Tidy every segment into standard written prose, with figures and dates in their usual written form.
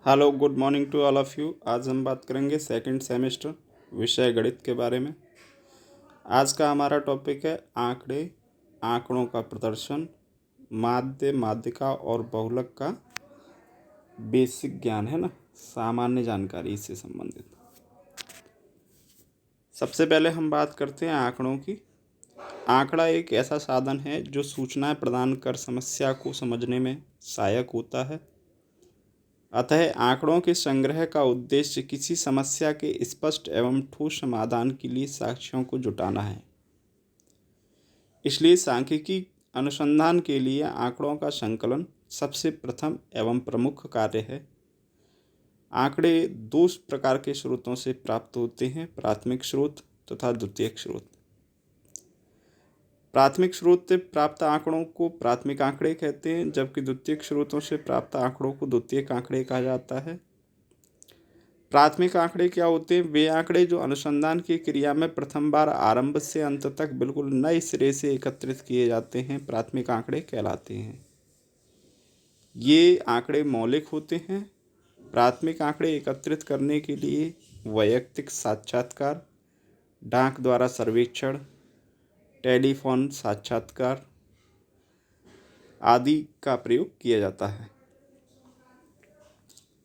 Hello good morning to all of you. आज हम बात करेंगे सेकंड सेमेस्टर विषय गणित के बारे में। आज का हमारा टॉपिक है आंकड़े, आंकड़ों का प्रदर्शन, माध्य, माध्यिका और बहुलक का बेसिक ज्ञान, है ना, सामान्य जानकारी इससे संबंधित। सबसे पहले हम बात करते हैं आंकड़ों की। आंकड़ा एक ऐसा साधन है जो सूचनाएं प्रदान कर समस्या को समझने में सहायक होता है। अतः आंकड़ों के संग्रह का उद्देश्य किसी समस्या के स्पष्ट एवं ठोस समाधान के लिए साक्ष्यों को जुटाना है। इसलिए सांख्यिकी अनुसंधान के लिए आंकड़ों का संकलन सबसे प्रथम एवं प्रमुख कार्य है। आंकड़े दो प्रकार के स्रोतों से प्राप्त होते हैं, प्राथमिक स्रोत तथा द्वितीयक स्रोत। प्राथमिक स्रोत से प्राप्त आंकड़ों को प्राथमिक आंकड़े कहते हैं, जबकि द्वितीयक स्रोतों से प्राप्त आंकड़ों को द्वितीयक आंकड़े कहा जाता है। प्राथमिक आंकड़े क्या होते हैं? वे आंकड़े जो अनुसंधान की क्रिया में प्रथम बार आरंभ से अंत तक बिल्कुल नए सिरे से एकत्रित किए जाते हैं, प्राथमिक आंकड़े कहलाते हैं। ये आंकड़े मौलिक होते हैं। प्राथमिक आंकड़े एकत्रित करने के लिए वैयक्तिक साक्षात्कार, डाक द्वारा सर्वेक्षण, टेलीफोन साक्षात्कार आदि का प्रयोग किया जाता है।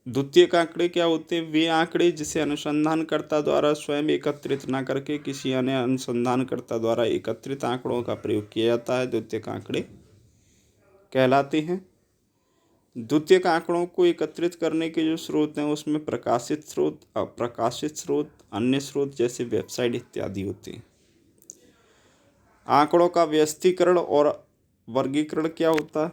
द्वितीयक आंकड़े क्या होते हैं? वे आंकड़े जिसे अनुसंधानकर्ता द्वारा स्वयं एकत्रित न करके किसी अन्य अनुसंधानकर्ता द्वारा एकत्रित आंकड़ों का प्रयोग किया जाता है, द्वितीयक आंकड़े कहलाते हैं। द्वितीयक आंकड़ों को एकत्रित करने के जो स्रोत हैं उसमें प्रकाशित स्रोत, अप्रकाशित स्रोत, अन्य स्रोत जैसे वेबसाइट इत्यादि होते हैं। आंकड़ों का व्यवस्थीकरण और वर्गीकरण क्या होता है?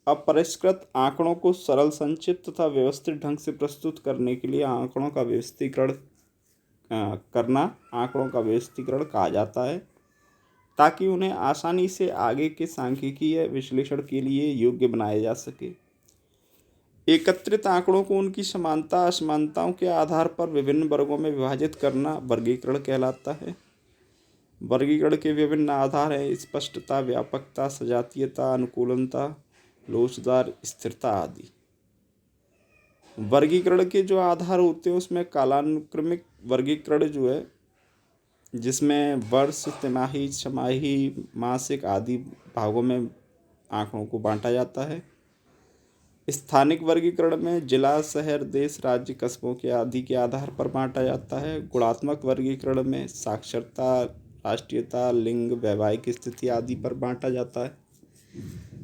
अपरिष्कृत आंकड़ों को सरल, संक्षिप्त तथा व्यवस्थित ढंग से प्रस्तुत करने के लिए आंकड़ों का व्यवस्थीकरण करना आंकड़ों का व्यवस्थीकरण कहा जाता है, ताकि उन्हें आसानी से आगे के सांख्यिकीय विश्लेषण के लिए योग्य बनाया जा सके। एकत्रित आंकड़ों को उनकी समानता असमानताओं के आधार पर विभिन्न वर्गों में विभाजित करना वर्गीकरण कहलाता है। वर्गीकरण के विभिन्न आधार हैं: स्पष्टता, व्यापकता, सजातीयता, अनुकूलनता, लोचदार, स्थिरता आदि। वर्गीकरण के जो आधार होते हैं उसमें कालानुक्रमिक वर्गीकरण जो है, जिसमें वर्ष, तिमाही, छमाही, मासिक आदि भागों में आंकड़ों को बांटा जाता है। स्थानिक वर्गीकरण में जिला, शहर, देश, राज्य, कस्बों के आदि के आधार पर बांटा जाता है। गुणात्मक वर्गीकरण में साक्षरता, राष्ट्रीयता, लिंग, वैवाहिक स्थिति आदि पर बांटा जाता है।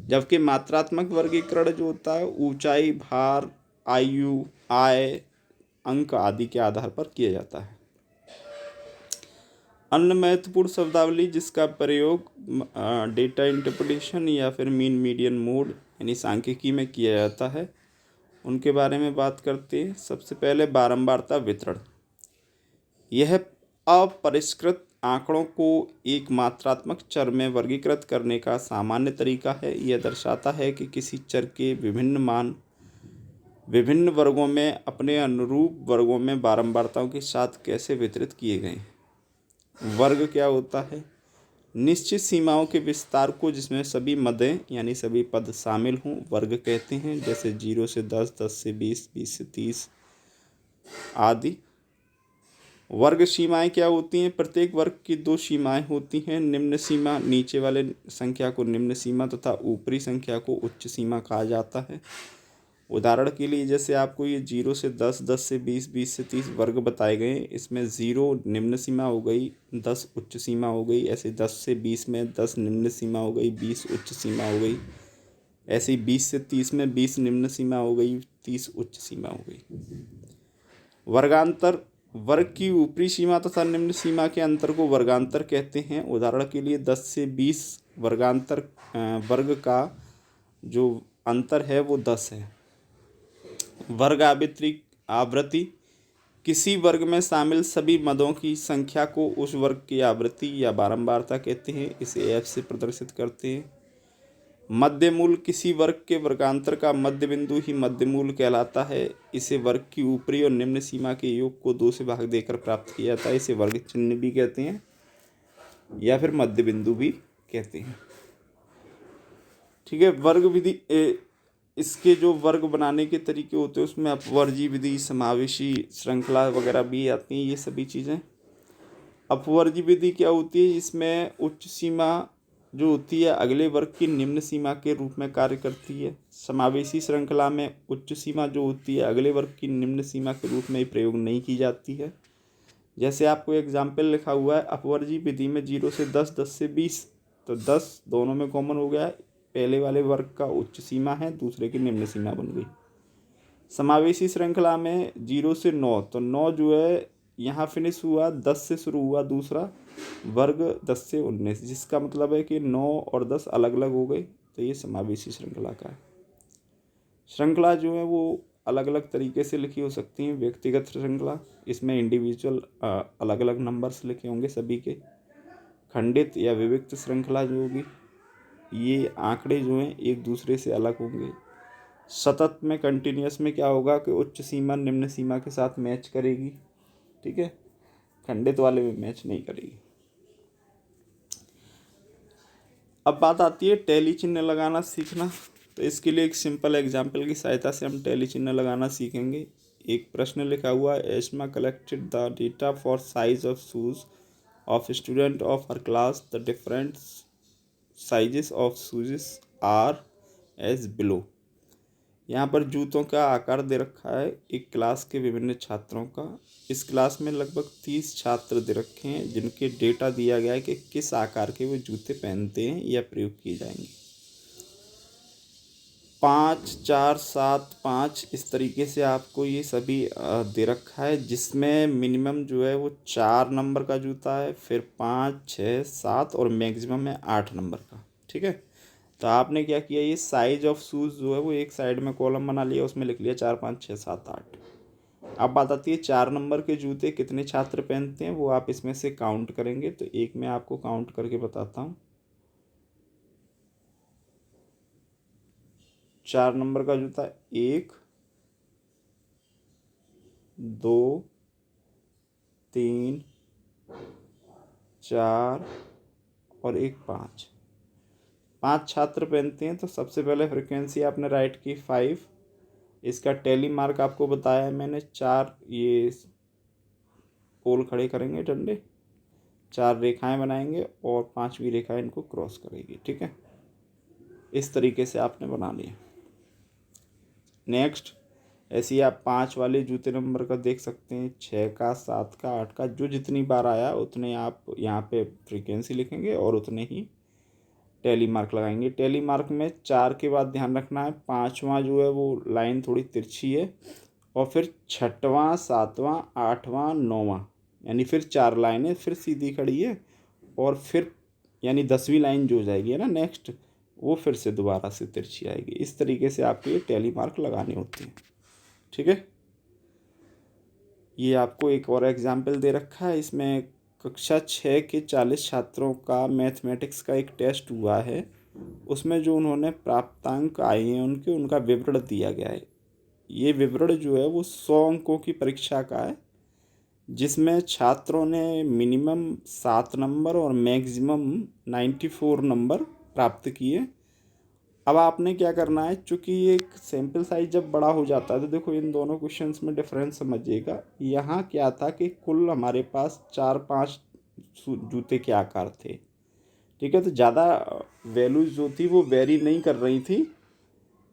जबकि मात्रात्मक वर्गीकरण जो होता है ऊंचाई, भार, आयु, आय, अंक आदि के आधार पर किया जाता है। अन्य महत्वपूर्ण शब्दावली जिसका प्रयोग डेटा इंटरप्रिटेशन या फिर मीन मीडियन मोड यानी सांख्यिकी में किया जाता है, उनके बारे में बात करते हैं। सबसे पहले बारंबारता वितरण। यह अपरिष्कृत आंकड़ों को एक मात्रात्मक चर में वर्गीकृत करने का सामान्य तरीका है। यह दर्शाता है कि किसी चर के विभिन्न मान विभिन्न वर्गों में अपने अनुरूप वर्गों में बारंबारताओं के साथ कैसे वितरित किए गए हैं। वर्ग क्या होता है? निश्चित सीमाओं के विस्तार को जिसमें सभी मदें यानी सभी पद शामिल हों वर्ग कहते हैं, जैसे 0 से 10, 10 से 20, 20 से 30 आदि। वर्ग सीमाएं क्या होती हैं? प्रत्येक वर्ग की दो सीमाएं होती हैं। निम्न सीमा नीचे वाले संख्या को निम्न सीमा तथा ऊपरी संख्या को उच्च सीमा कहा जाता है। उदाहरण के लिए जैसे आपको ये 0 से 10, 10 से 20, 20 से 30 वर्ग बताए गए, इसमें 0 निम्न सीमा हो गई, 10 उच्च सीमा हो गई। ऐसे 10 से 20 में 10 निम्न सीमा हो गई, 20 उच्च सीमा हो गई। ऐसे ही 20 से 30 में 20 निम्न सीमा हो गई, 30 उच्च सीमा हो गई। वर्गांतर वर्ग की ऊपरी सीमा तथा निम्न सीमा के अंतर को वर्गांतर कहते हैं। उदाहरण के लिए 10 से 20 वर्गांतर वर्ग का जो अंतर है वो 10 है। वर्ग आवृत्ति किसी वर्ग में शामिल सभी मदों की संख्या को उस वर्ग की आवृत्ति या बारंबारता कहते हैं। इसे एफ से प्रदर्शित करते हैं। मध्य मूल किसी वर्ग के वर्गांतर का मध्य बिंदु ही मध्य मूल कहलाता है। इसे वर्ग की ऊपरी और निम्न सीमा के योग को 2 से भाग देकर प्राप्त किया जाता है। इसे वर्ग चिन्ह भी कहते हैं या फिर मध्य बिंदु भी कहते हैं। ठीक है। वर्ग विधि इसके जो वर्ग बनाने के तरीके होते हैं उसमें अपवर्जी विधि, समावेशी श्रृंखला वगैरह भी आती हैं ये सभी चीज़ें। अपवर्जी विधि क्या होती है? इसमें उच्च सीमा जो होती है अगले वर्ग की निम्न सीमा के रूप में कार्य करती है। समावेशी श्रृंखला में उच्च सीमा जो होती है अगले वर्ग की निम्न सीमा के रूप में प्रयोग नहीं की जाती है। जैसे आपको एग्जाम्पल लिखा हुआ है अपवर्जी विधि में 0 से 10, 10 से 20, तो 10 दोनों में कॉमन हो गया है, पहले वाले वर्ग का उच्च सीमा है, दूसरे की निम्न सीमा बन गई। समावेशी श्रृंखला में 0 से 9, तो 9 जो है यहाँ फिनिश हुआ, 10 से शुरू हुआ दूसरा वर्ग, 10 से 19, जिसका मतलब है कि 9 और 10 अलग अलग हो गए, तो ये समावेशी श्रृंखला का है। श्रृंखला जो है वो अलग अलग तरीके से लिखी हो सकती हैं। व्यक्तिगत श्रृंखला, इसमें इंडिविजुअल अलग अलग नंबर्स लिखे होंगे सभी के। खंडित या विविक्त श्रृंखला जो होगी, ये आंकड़े जो हैं एक दूसरे से अलग होंगे। सतत में, कंटिन्यूस में क्या होगा कि उच्च सीमा निम्न सीमा के साथ मैच करेगी, ठीक है, खंडित वाले में मैच नहीं करेगी। अब बात आती है टैली चिन्ह लगाना सीखना। तो इसके लिए एक सिंपल एग्जाम्पल की सहायता से हम टैली चिन्ह लगाना सीखेंगे। एक प्रश्न लिखा हुआ है, Esma collected the data for size of shoes of student of her class, the different sizes of shoes are as below. यहाँ पर जूतों का आकार दे रखा है एक क्लास के विभिन्न छात्रों का। इस क्लास में लगभग 30 छात्र दे रखे हैं जिनके डेटा दिया गया है कि किस आकार के वो जूते पहनते हैं या प्रयोग किए जाएंगे। 5, 4, 7, 5 इस तरीके से आपको ये सभी दे रखा है, जिसमें मिनिमम जो है वो 4 नंबर का जूता है, फिर 5, 6, 7 और मैक्सिमम है 8 नंबर का, ठीक है। तो आपने क्या किया, ये साइज ऑफ शूज़ जो है वो एक साइड में कॉलम बना लिया, उसमें लिख लिया 4, 5, 6, 7, 8। अब बात आती है 4 नंबर के जूते कितने छात्र पहनते हैं, वो आप इसमें से काउंट करेंगे। तो एक मैं आपको काउंट करके बताता हूँ। 4 नंबर का जूता 1, 2, 3, 4 और एक 5। 5 छात्र पहनते हैं। तो सबसे पहले फ्रिक्वेंसी आपने राइट की 5। इसका टैली मार्क आपको बताया है मैंने, 4 ये पोल खड़े करेंगे डंडे, 4 रेखाएं बनाएंगे और 5वीं रेखा इनको क्रॉस करेगी, ठीक है। इस तरीके से आपने बना लिया। नेक्स्ट, ऐसे ही आप 5 वाले जूते नंबर का देख सकते हैं, 6 का, 7 का, 8 का, जो जितनी बार आया उतने आप यहाँ पे फ्रीक्वेंसी लिखेंगे और उतने ही टैली मार्क लगाएंगे। टैली मार्क में 4 के बाद ध्यान रखना है 5वां जो है वो लाइन थोड़ी तिरछी है, और फिर 6वां, 7वां, 8वां, 9वां, यानी फिर 4 लाइनें फिर सीधी खड़ी है, और फिर यानी 10वीं लाइन जो हो जाएगी है ना नेक्स्ट, वो फिर से दोबारा से तिरछी आएगी। इस तरीके से आपको ये टैली मार्क लगाने होते हैं, ठीक है। ये आपको एक और एग्जाम्पल दे रखा है, इसमें कक्षा 6 के 40 छात्रों का मैथमेटिक्स का एक टेस्ट हुआ है। उसमें जो उन्होंने प्राप्तांक आए हैं उनका विवरण दिया गया है। ये विवरण जो है वो 100 अंकों की परीक्षा का है, जिसमें छात्रों ने मिनिमम 7 नंबर और मैक्सिमम 94 नंबर प्राप्त किए। अब आपने क्या करना है, चूँकि ये सैम्पल साइज जब बड़ा हो जाता है तो देखो इन दोनों क्वेश्चंस में डिफरेंस समझिएगा। यहाँ क्या था कि कुल हमारे पास 4-5 जूते के आकार थे, ठीक है। तो ज़्यादा वैल्यूज़ जो थी वो वेरी नहीं कर रही थी,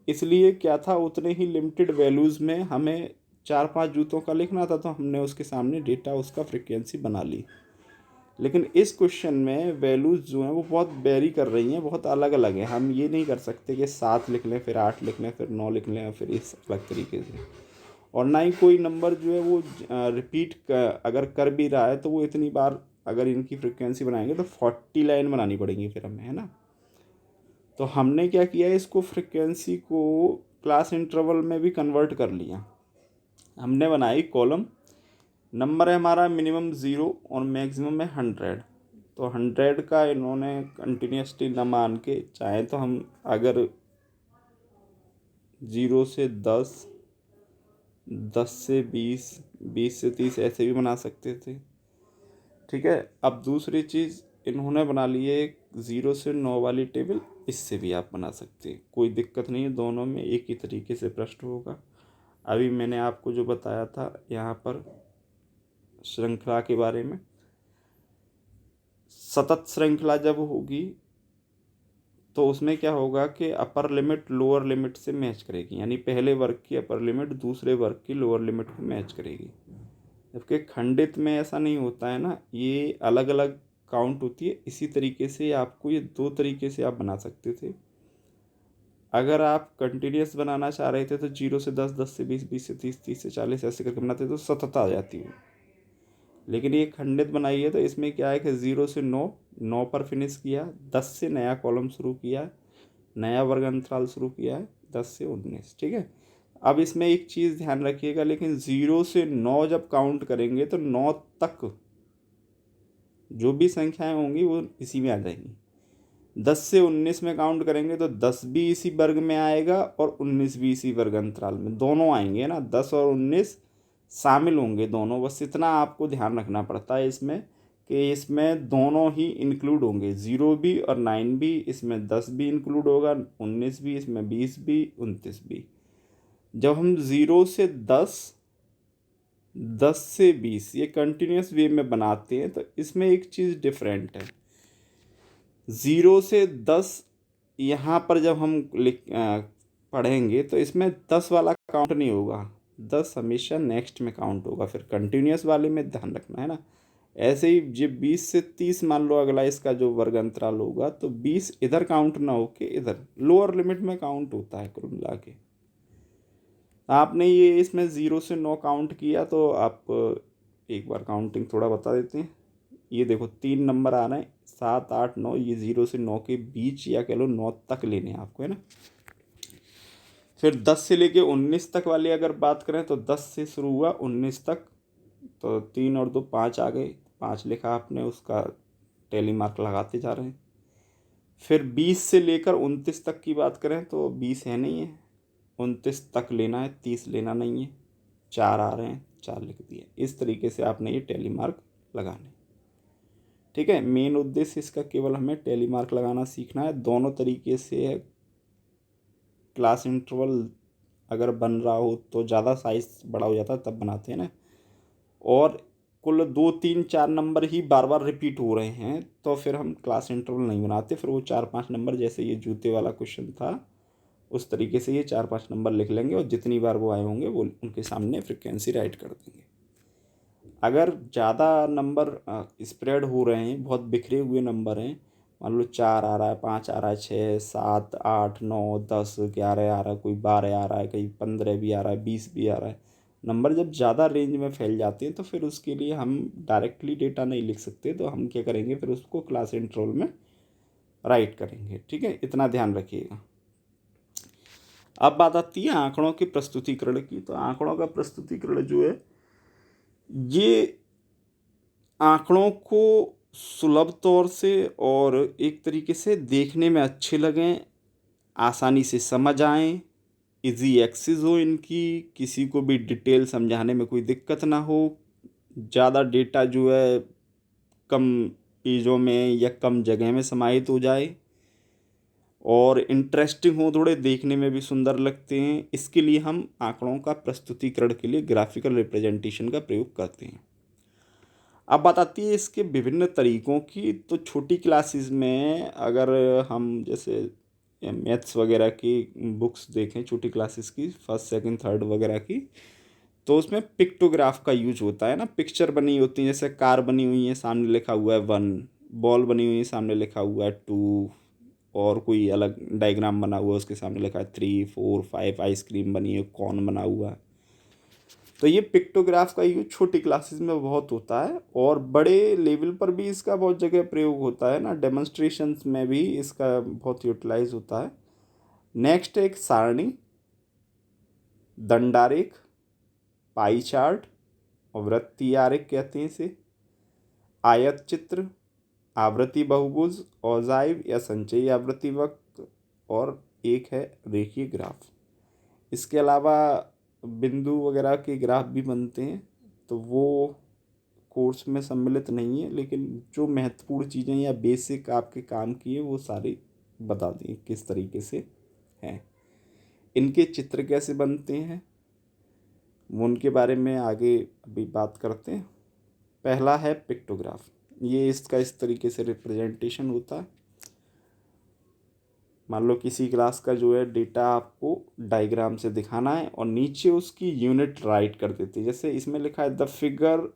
इसलिए क्या था उतने ही लिमिटेड वैल्यूज़ में हमें 4-5 जूतों का लिखना था, तो हमने उसके सामने डेटा उसका फ्रिक्वेंसी बना ली। लेकिन इस क्वेश्चन में वैल्यूज़ जो हैं वो बहुत वेरी कर रही हैं, बहुत अलग अलग हैं। हम ये नहीं कर सकते कि 7 लिख लें, फिर 8 लिख लें, फिर 9 लिख लें, और फिर इस अलग तरीके से। और ना ही कोई नंबर जो है वो रिपीट अगर कर भी रहा है तो वो इतनी बार अगर इनकी फ्रिक्वेंसी बनाएंगे तो 40 लाइन बनानी पड़ेगी फिर हमें, है ना। तो हमने क्या किया, इसको फ्रिक्वेंसी को क्लास इंटरवल में भी कन्वर्ट कर लिया। हमने बनाई कॉलम, नंबर है हमारा मिनिमम 0 और मैक्सिमम है 100। तो 100 का इन्होंने कंटिन्यूसली न मान के, चाहे तो हम अगर 0 से 10, 10 से 20, 20 से 30 ऐसे भी बना सकते थे, ठीक है। अब दूसरी चीज़ इन्होंने बना ली है एक 0 से 9 वाली टेबल, इससे भी आप बना सकते हैं, कोई दिक्कत नहीं है, दोनों में एक ही तरीके से प्रश्न होगा। अभी मैंने आपको जो बताया था यहाँ पर श्रृंखला के बारे में, सतत श्रृंखला जब होगी तो उसमें क्या होगा कि अपर लिमिट लोअर लिमिट से मैच करेगी, यानी पहले वर्ग की अपर लिमिट दूसरे वर्ग की लोअर लिमिट को मैच करेगी। जबकि खंडित में ऐसा नहीं होता है ना, ये अलग अलग काउंट होती है। इसी तरीके से आपको ये दो तरीके से आप बना सकते थे। अगर आप कंटिन्यूस बनाना चाह रहे थे तो 0 से 10, 10 से 20, 20 से 30, 30 से 40 ऐसे करके बनाते तो सतत आ जाती हो। लेकिन ये खंडित बनाई है तो इसमें क्या है कि 0 से 9, 9 पर फिनिश किया, 10 से नया कॉलम शुरू किया, नया वर्ग अंतराल शुरू किया है, 10 से 19। ठीक है, अब इसमें एक चीज़ ध्यान रखिएगा, लेकिन 0 से 9 जब काउंट करेंगे तो 9 तक जो भी संख्याएं होंगी वो इसी में आ जाएंगी। 10 से 19 में काउंट करेंगे तो 10 भी इसी वर्ग में आएगा और 19 भी इसी वर्ग अंतराल में, दोनों आएंगे ना, 10 और 19 शामिल होंगे दोनों। बस इतना आपको ध्यान रखना पड़ता है इसमें कि इसमें दोनों ही इंक्लूड होंगे, 0 भी और 9 भी, इसमें 10 भी इंक्लूड होगा, 19 भी, इसमें 20 भी, 29 भी। जब हम 0 से 10, 10 से 20 ये कंटिन्यूस वे में बनाते हैं तो इसमें एक चीज़ डिफरेंट है। 0 से 10 यहाँ पर जब हम पढ़ेंगे तो इसमें 10 वाला काउंट नहीं होगा, 10 हमेशा नेक्स्ट में काउंट होगा, फिर कंटिन्यूस वाले में ध्यान रखना है ना। ऐसे ही जब 20 से 30 मान लो अगला इसका जो वर्ग अंतराल होगा तो 20 इधर काउंट ना होके इधर लोअर लिमिट में काउंट होता है कुल मिला के। आपने ये इसमें 0 से 9 काउंट किया तो आप एक बार काउंटिंग थोड़ा बता देते हैं। ये देखो 3 नंबर आ रहे हैं, 7, 8, 9, ये 0 से 9 के बीच या कह लो 9 तक लेने हैं आपको, है ना। फिर 10 से लेके 19 तक वाली अगर बात करें तो 10 से शुरू हुआ 19 तक, तो 3 और 2 5 आ गए, 5 लिखा आपने, उसका टैली मार्क लगाते जा रहे हैं। फिर 20 से लेकर 29 तक की बात करें तो 20 है नहीं है, 29 तक लेना है, 30 लेना नहीं है, 4 आ रहे हैं, 4 लिख दिए। इस तरीके से आपने ये टैली मार्क लगाने। ठीक है, मेन उद्देश्य इसका केवल हमें टैली मार्क लगाना सीखना है। दोनों तरीके से है, क्लास इंटरवल अगर बन रहा हो तो ज़्यादा साइज बड़ा हो जाता है तब बनाते हैं ना, और कुल 2, 3, 4 नंबर ही बार बार रिपीट हो रहे हैं तो फिर हम क्लास इंटरवल नहीं बनाते, फिर वो 4-5 नंबर, जैसे ये जूते वाला क्वेश्चन था उस तरीके से ये 4-5 नंबर लिख लेंगे और जितनी बार वो आए होंगे वो उनके सामने फ्रिक्वेंसी राइट कर देंगे। अगर ज़्यादा नंबर स्प्रेड हो रहे हैं, बहुत बिखरे हुए नंबर हैं, मान लो 4 आ रहा है, 5 आ रहा है, 6, 7, 8, 9, 10, 11 आ रहा है, कोई 12 आ रहा है, कहीं 15 भी आ रहा है, 20 भी आ रहा है, नंबर जब ज़्यादा रेंज में फैल जाते हैं तो फिर उसके लिए हम डायरेक्टली डेटा नहीं लिख सकते, तो हम क्या करेंगे, फिर उसको क्लास इंटरवल में राइट करेंगे। ठीक है, इतना ध्यान रखिएगा। अब बात आती है आंकड़ों के प्रस्तुतिकरण की। तो आंकड़ों का प्रस्तुतिकरण जो है, ये आंकड़ों को सुलभ तौर से और एक तरीके से देखने में अच्छे लगें, आसानी से समझ आएँ, इजी एक्सेस हो इनकी, किसी को भी डिटेल समझाने में कोई दिक्कत ना हो, ज़्यादा डेटा जो है कम पेजों में या कम जगह में समाहित हो जाए, और इंटरेस्टिंग हो थोड़े, देखने में भी सुंदर लगते हैं। इसके लिए हम आंकड़ों का प्रस्तुतिकरण के लिए ग्राफिकल रिप्रेजेंटेशन का प्रयोग करते हैं। अब बात आती है इसके विभिन्न तरीकों की। तो छोटी क्लासेस में अगर हम जैसे मैथ्स वगैरह की बुक्स देखें, छोटी क्लासेस की, फर्स्ट सेकंड थर्ड वगैरह की, तो उसमें पिक्टोग्राफ का यूज होता है ना। पिक्चर बनी होती है, जैसे कार बनी हुई है, सामने लिखा हुआ है 1, बॉल बनी हुई है, सामने लिखा हुआ है 2, और कोई अलग डायग्राम बना हुआ है उसके सामने लिखा है 3, 4, 5, आइसक्रीम बनी है, कौन बना हुआ है। तो ये पिक्टोग्राफ का यूज छोटी क्लासेस में बहुत होता है, और बड़े लेवल पर भी इसका बहुत जगह प्रयोग होता है ना, डेमोन्स्ट्रेशंस में भी इसका बहुत यूटिलाइज होता है। नेक्स्ट एक सारणी, दंडारेख, पाई चार्ट और वृत्तीय आरेख कहते हैं इसे, आयत चित्र, आवृत्ति बहुभुज, औजाइव या संचयी आवृत्ति वक्र, और एक है रेखीय ग्राफ। इसके अलावा बिंदु वगैरह के ग्राफ भी बनते हैं, तो वो कोर्स में सम्मिलित नहीं है, लेकिन जो महत्वपूर्ण चीज़ें या बेसिक आपके काम की है वो सारी बता दिए किस तरीके से हैं। इनके चित्र कैसे बनते हैं वो उनके बारे में आगे अभी बात करते हैं। पहला है पिक्टोग्राफ। ये इसका इस तरीके से रिप्रेजेंटेशन होता है। मान लो किसी क्लास का जो है डेटा आपको डायग्राम से दिखाना है और नीचे उसकी यूनिट राइट कर देते हैं। जैसे इसमें लिखा है द फिगर,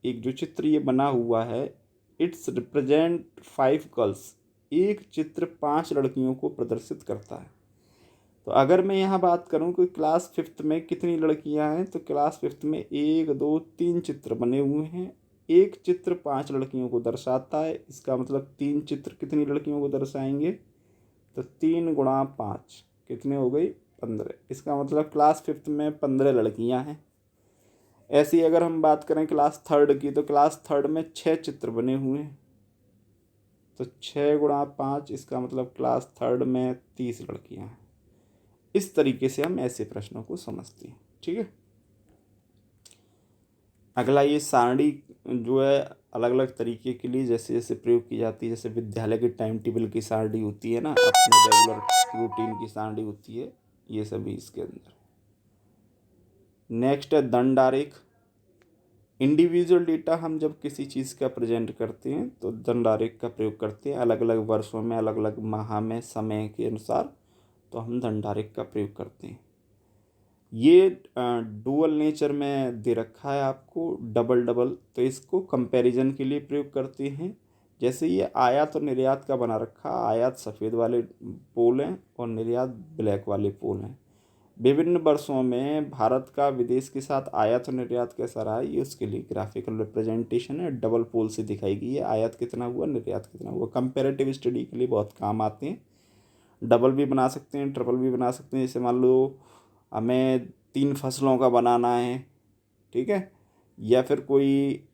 एक जो चित्र ये बना हुआ है, इट्स रिप्रेजेंट 5 गर्ल्स। एक चित्र 5 लड़कियों को प्रदर्शित करता है। तो अगर मैं यहाँ बात करूँ कि क्लास 5th में कितनी लड़कियाँ हैं, तो क्लास 5th में 1 2 3 चित्र बने हुए हैं। एक चित्र 5 लड़कियों को दर्शाता है। इसका मतलब 3 चित्र कितनी लड़कियों को दर्शाएंगे, तो 3 गुणा 5 कितने हो गई, 15। इसका मतलब क्लास 5th में 15 लड़कियां हैं। ऐसी अगर हम बात करें क्लास 3rd की, तो क्लास 3rd में 6 चित्र बने हुए हैं। तो 6 गुणा 5, इसका मतलब क्लास 3rd में 30 लड़कियां हैं। इस तरीके से हम ऐसे प्रश्नों को समझते हैं। ठीक है। अगला, ये सारणी जो है अलग अलग तरीके के लिए जैसे जैसे प्रयोग की जाती है। जैसे विद्यालय के टाइम टेबल की सारणी होती है ना, अपने रेगुलर रूटीन की सारणी होती है, ये सभी इसके अंदर। नेक्स्ट है दंड आरेख। इंडिविजुअल डेटा हम जब किसी चीज़ का प्रेजेंट करते हैं तो दंड आरेख का प्रयोग करते हैं। अलग अलग वर्षों में, अलग अलग माह में, समय के अनुसार तो हम दंड आरेख का प्रयोग करते हैं। ये डुअल नेचर में दे रखा है आपको, डबल डबल, तो इसको कंपैरिजन के लिए प्रयोग करते हैं। जैसे ये आयात और निर्यात का बना रखा, आयात सफ़ेद वाले पोल हैं और निर्यात ब्लैक वाले पोल हैं। विभिन्न वर्षों में भारत का विदेश के साथ आयात और निर्यात कैसा रहा है, ये उसके लिए ग्राफिकल रिप्रेजेंटेशन है। डबल पोल से दिखाई गई है, आयात कितना हुआ, निर्यात कितना हुआ। कंपेरेटिव स्टडी के लिए बहुत काम आते हैं। डबल भी बना सकते हैं, ट्रिपल भी बना सकते हैं। जैसे मान लो हमें 3 फसलों का बनाना है, ठीक है, या फिर कोई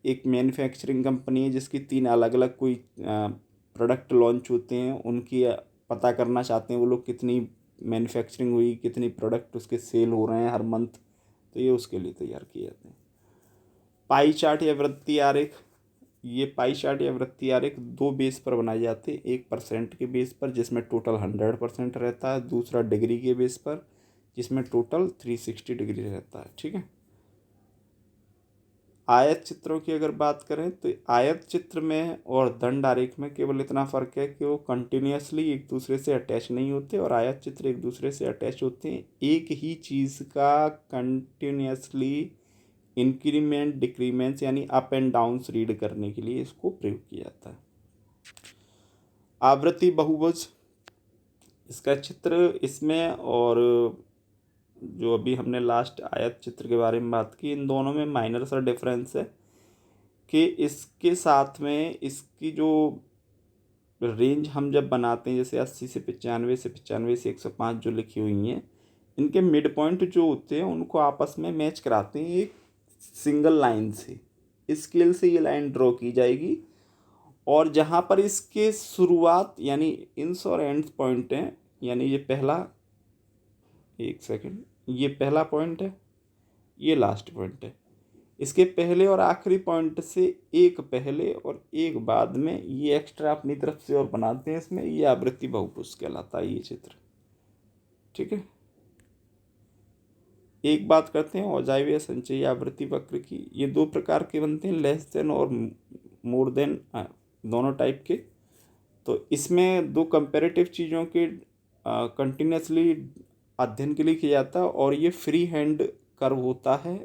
एक मैन्युफैक्चरिंग कंपनी है जिसकी 3 अलग अलग कोई प्रोडक्ट लॉन्च होते हैं, उनकी पता करना चाहते हैं वो लोग कितनी मैन्युफैक्चरिंग हुई, कितनी प्रोडक्ट उसके सेल हो रहे हैं हर मंथ, तो ये उसके लिए तैयार किए जाते हैं। पाई चार्ट या वृत्तीय आरेख। ये पाई चार्ट या वृत्तीय आरेख 2 बेस पर बनाए जाते हैं। एक परसेंट के बेस पर जिसमें टोटल 100% रहता है, दूसरा डिग्री के बेस पर जिसमें टोटल 360 डिग्री रहता है। ठीक है। आयत चित्रों की अगर बात करें तो आयत चित्र में और दंड आरेख में केवल इतना फ़र्क है कि वो कंटिन्यूसली एक दूसरे से अटैच नहीं होते और आयत चित्र एक दूसरे से अटैच होते हैं। एक ही चीज़ का कंटिन्यूसली इंक्रीमेंट डिक्रीमेंट्स यानी अप एंड डाउन्स रीड करने के लिए इसको प्रयोग किया जाता है। आवृत्ति बहुभुज, इसका चित्र इसमें और जो अभी हमने लास्ट आयत चित्र के बारे में बात की, इन दोनों में माइनर सा डिफरेंस है कि इसके साथ में इसकी जो रेंज हम जब बनाते हैं, जैसे 80 से 95 से 95 से 105 जो लिखी हुई हैं, इनके मिड पॉइंट जो होते हैं उनको आपस में मैच कराते हैं एक सिंगल लाइन से। स्केल से ये लाइन ड्रॉ की जाएगी और जहाँ पर इसके शुरुआत यानी इंस और एंड्स पॉइंट हैं, यानी ये पहला, एक सेकेंड, ये पहला पॉइंट है, ये लास्ट पॉइंट है। इसके पहले और आखिरी पॉइंट से एक पहले और एक बाद में ये एक्स्ट्रा अपनी तरफ से और बनाते हैं इसमें, ये आवृत्ति बहुभुज कहलाता है ये चित्र। ठीक है। एक बात करते हैं औजाई या संचयी आवृत्ति वक्र की। ये 2 प्रकार के बनते हैं, लेस देन और मोर देन, दोनों टाइप के। तो इसमें 2 कंपेरेटिव चीज़ों के कंटिन्यूसली अध्ययन के लिए किया जाता है और ये फ्री हैंड कर्व होता है,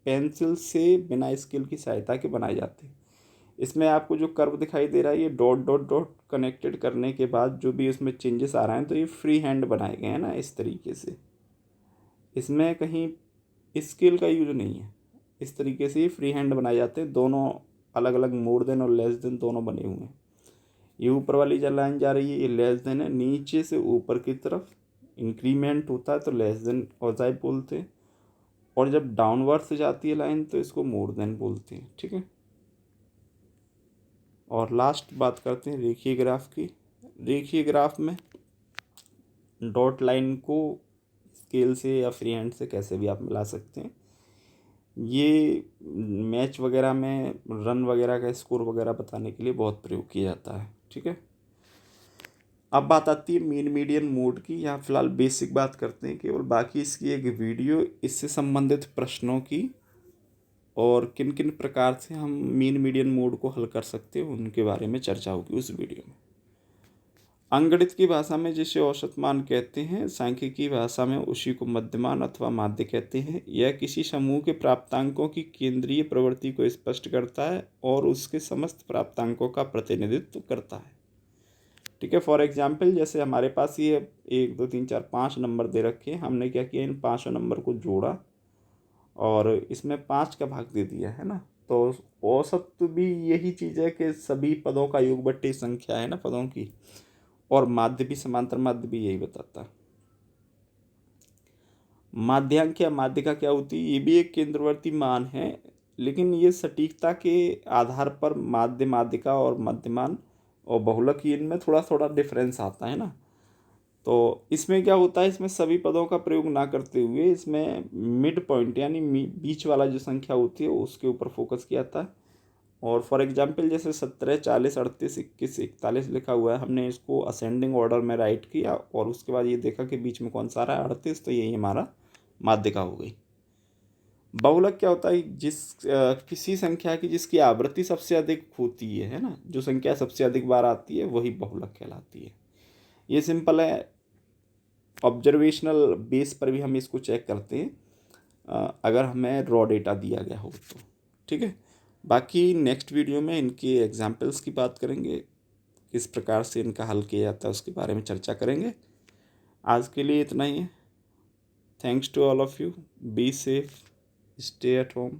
पेंसिल से बिना स्केल की सहायता के बनाए जाते हैं। इसमें आपको जो कर्व दिखाई दे रहा है ये डॉट डॉट डॉट कनेक्टेड करने के बाद जो भी इसमें चेंजेस आ रहे हैं, तो ये फ्री हैंड बनाए गए हैं ना इस तरीके से। इसमें कहीं स्केल का यूज नहीं है, इस तरीके से ये फ्री हैंड बनाए जाते हैं। दोनों अलग अलग मोर देन और लेस देन दोनों बने हुए हैं। ये ऊपर वाली जो लाइन जा रही है ये लेस देन है, नीचे से ऊपर की तरफ इंक्रीमेंट होता है तो लेस देन औजाई बोलते हैं, और जब डाउनवर्ड से जाती है लाइन तो इसको मोर देन बोलते हैं। ठीक है। और लास्ट बात करते हैं रेखीय ग्राफ की। रेखीय ग्राफ में डॉट लाइन को स्केल से या फ्री हैंड से कैसे भी आप मिला सकते हैं। ये मैच वगैरह में, रन वगैरह का स्कोर वगैरह बताने के लिए बहुत प्रयोग किया जाता है। ठीक है। अब बात आती है मीन मीडियन मोड की। यहाँ फिलहाल बेसिक बात करते हैं केवल, बाकी इसकी एक वीडियो इससे संबंधित प्रश्नों की और किन किन प्रकार से हम मीन मीडियन मोड को हल कर सकते हैं उनके बारे में चर्चा होगी उस वीडियो में। अंकगणित की भाषा में जिसे औसत मान कहते हैं, सांख्यिकी भाषा में उसी को मध्यमान अथवा माध्य कहते हैं। यह किसी समूह के प्राप्तांकों की केंद्रीय प्रवृत्ति को स्पष्ट करता है और उसके समस्त प्राप्तांकों का प्रतिनिधित्व करता है। ठीक है, फॉर एग्जाम्पल जैसे हमारे पास ये 1 2 3 4 5 नंबर दे रखे हैं, हमने क्या किया, इन पाँचों नंबर को जोड़ा और इसमें 5 का भाग दे दिया है ना। तो औसत भी यही चीज़ है कि सभी पदों का योग बट्टे संख्या है ना पदों की, और माध्य भी, समांतर माध्य भी यही बताता है। माध्यांक या माध्यिका क्या होती है, ये भी एक केंद्रवर्ती मान है, लेकिन ये सटीकता के आधार पर माध्य, माध्यिका और मध्यमान और बहुलक, इनमें थोड़ा थोड़ा डिफरेंस आता है ना। तो इसमें क्या होता है, इसमें सभी पदों का प्रयोग ना करते हुए इसमें मिड पॉइंट यानी बीच वाला जो संख्या होती है उसके ऊपर फोकस किया जाता है। और फॉर एग्जांपल जैसे 17 40 38 21 41 लिखा हुआ है, हमने इसको असेंडिंग ऑर्डर में राइट किया और उसके बाद ये देखा कि बीच में कौन सा आ रहा है 38, तो यही हमारा माध्यिका हो गई। बहुलक क्या होता है, किसी संख्या की जिसकी आवृत्ति सबसे अधिक होती है ना, जो संख्या सबसे अधिक बार आती है वही बहुलक कहलाती है। ये सिंपल है, ऑब्जर्वेशनल बेस पर भी हम इसको चेक करते हैं अगर हमें रॉ डेटा दिया गया हो तो। ठीक है, बाकी नेक्स्ट वीडियो में इनके एग्जाम्पल्स की बात करेंगे, किस प्रकार से इनका हल किया जाता है उसके बारे में चर्चा करेंगे। आज के लिए इतना ही है। Thanks to all of you, be safe, stay at home.